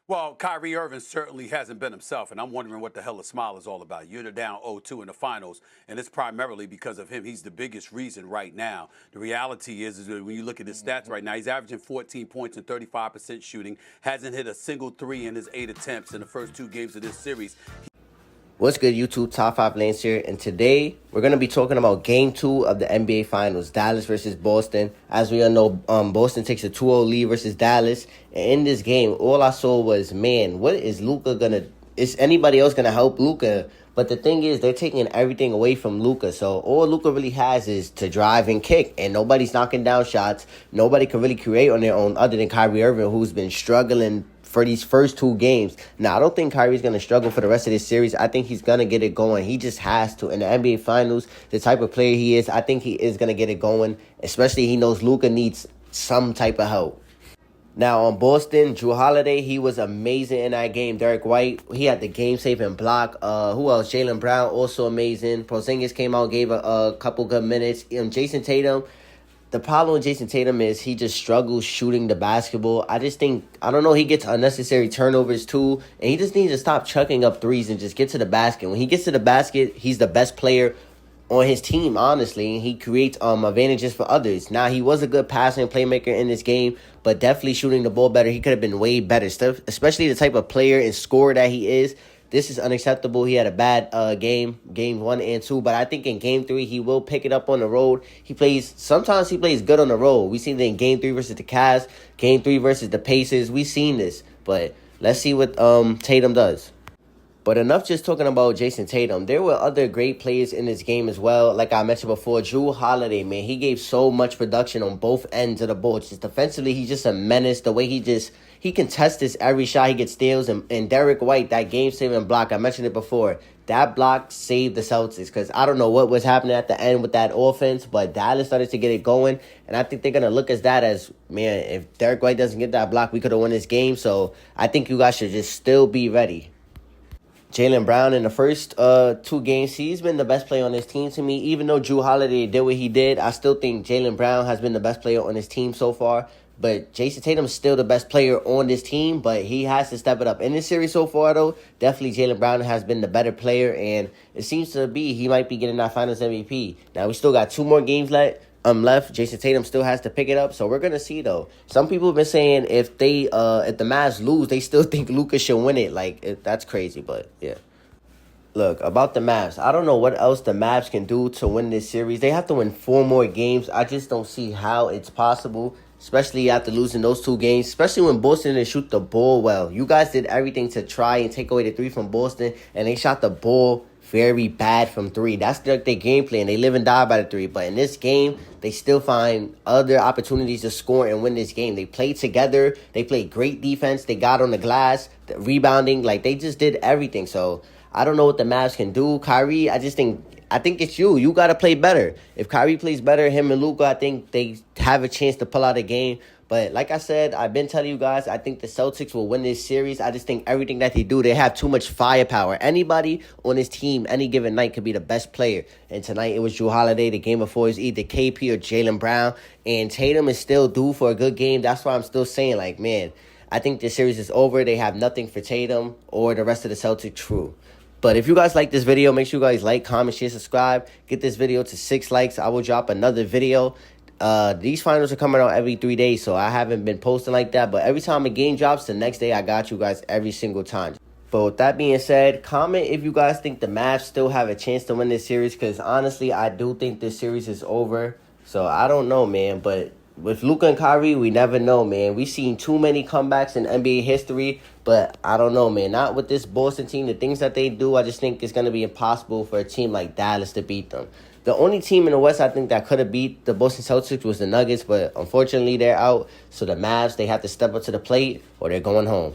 Well, Kyrie Irving certainly hasn't been himself, and I'm wondering what the hell a smile is all about. You're down 0-2 in the finals, and it's primarily because of him. He's the biggest reason right now. The reality is that when you look at his stats right now, he's averaging 14 points and 35% shooting, hasn't hit a single three in his 8 attempts in the first 2 games of this series. What's good, YouTube? Top 5 Lance here, and today we're going to be talking about Game 2 of the NBA Finals, Dallas versus Boston. As we all know, Boston takes a 2-0 lead versus Dallas, and in this game, all I saw was, man, what is Luka going to... Is anybody else going to help Luka? But the thing is, they're taking everything away from Luka, so all Luka really has is to drive and kick, and nobody's knocking down shots. Nobody can really create on their own other than Kyrie Irving, who's been struggling for these first 2 games. Now, I don't think Kyrie's going to struggle for the rest of this series. I think he's going to get it going. He just has to. In the NBA Finals, the type of player he is, I think he is going to get it going, especially he knows Luka needs some type of help. Now, on Boston, Jrue Holiday, he was amazing in that game. Derek White, he had the game-saving block. Who else? Jaylen Brown, also amazing. Porzingis came out, gave a couple good minutes. Jason Tatum, the problem with Jason Tatum is he just struggles shooting the basketball. I don't know, he gets unnecessary turnovers too. And he just needs to stop chucking up threes and just get to the basket. When he gets to the basket, he's the best player on his team, honestly. And he creates advantages for others. Now, he was a good passer and playmaker in this game, but definitely shooting the ball better. He could have been way better. Especially the type of player and scorer that he is. This is unacceptable. He had a bad game 1 and 2, but I think in Game 3 he will pick it up on the road. Sometimes he plays good on the road. We seen it in Game 3 versus the Cavs, Game 3 versus the Pacers. We seen this, but let's see what Tatum does. But enough just talking about Jason Tatum. There were other great players in this game as well. Like I mentioned before, Jrue Holiday, man, he gave so much production on both ends of the ball. Just defensively, he's just a menace. The way he contests this every shot, he gets steals. And Derek White, that game-saving block, I mentioned it before. That block saved the Celtics because I don't know what was happening at the end with that offense, but Dallas started to get it going. And I think they're going to look at that as, man, if Derek White doesn't get that block, we could have won this game. So I think you guys should just still be ready. Jaylen Brown in the first 2 games, he's been the best player on his team to me. Even though Jrue Holiday did what he did, I still think Jaylen Brown has been the best player on his team so far. But Jason Tatum is still the best player on this team, but he has to step it up. In this series so far, though, definitely Jaylen Brown has been the better player, and it seems to be he might be getting that Finals MVP. Now, we still got 2 more games left. Jason Tatum still has to pick it up, so we're gonna see though. Some people have been saying if the Mavs lose, they still think Luka should win it. That's crazy, but yeah. Look, about the Mavs, I don't know what else the Mavs can do to win this series. They have to win 4 more games. I just don't see how it's possible, especially after losing those 2 games, especially when Boston didn't shoot the ball well. You guys did everything to try and take away the 3 from Boston, and they shot the ball very bad from 3. That's their game plan. They live and die by the 3. But in this game, they still find other opportunities to score and win this game. They played together. They played great defense. They got on the glass, the rebounding. They just did everything. So I don't know what the Mavs can do. Kyrie, I think it's you. You got to play better. If Kyrie plays better, him and Luka, I think they have a chance to pull out a game. But like I said, I've been telling you guys, I think the Celtics will win this series. I just think everything that they do, they have too much firepower. Anybody on this team, any given night, could be the best player. And tonight it was Jrue Holiday. The game before is either KP or Jaylen Brown. And Tatum is still due for a good game. That's why I'm still saying, man, I think this series is over. They have nothing for Tatum or the rest of the Celtic crew. But if you guys like this video, make sure you guys like, comment, share, subscribe. Get this video to 6 likes. I will drop another video. These finals are coming out every 3 days, so I haven't been posting like that. But every time a game drops, the next day I got you guys every single time. But with that being said, comment if you guys think the Mavs still have a chance to win this series. Because honestly, I do think this series is over. So I don't know, man. But with Luka and Kyrie, we never know, man. We've seen too many comebacks in NBA history. But I don't know, man. Not with this Boston team. The things that they do, I just think it's going to be impossible for a team like Dallas to beat them. The only team in the West I think that could have beat the Boston Celtics was the Nuggets, but unfortunately they're out. So the Mavs, they have to step up to the plate or they're going home.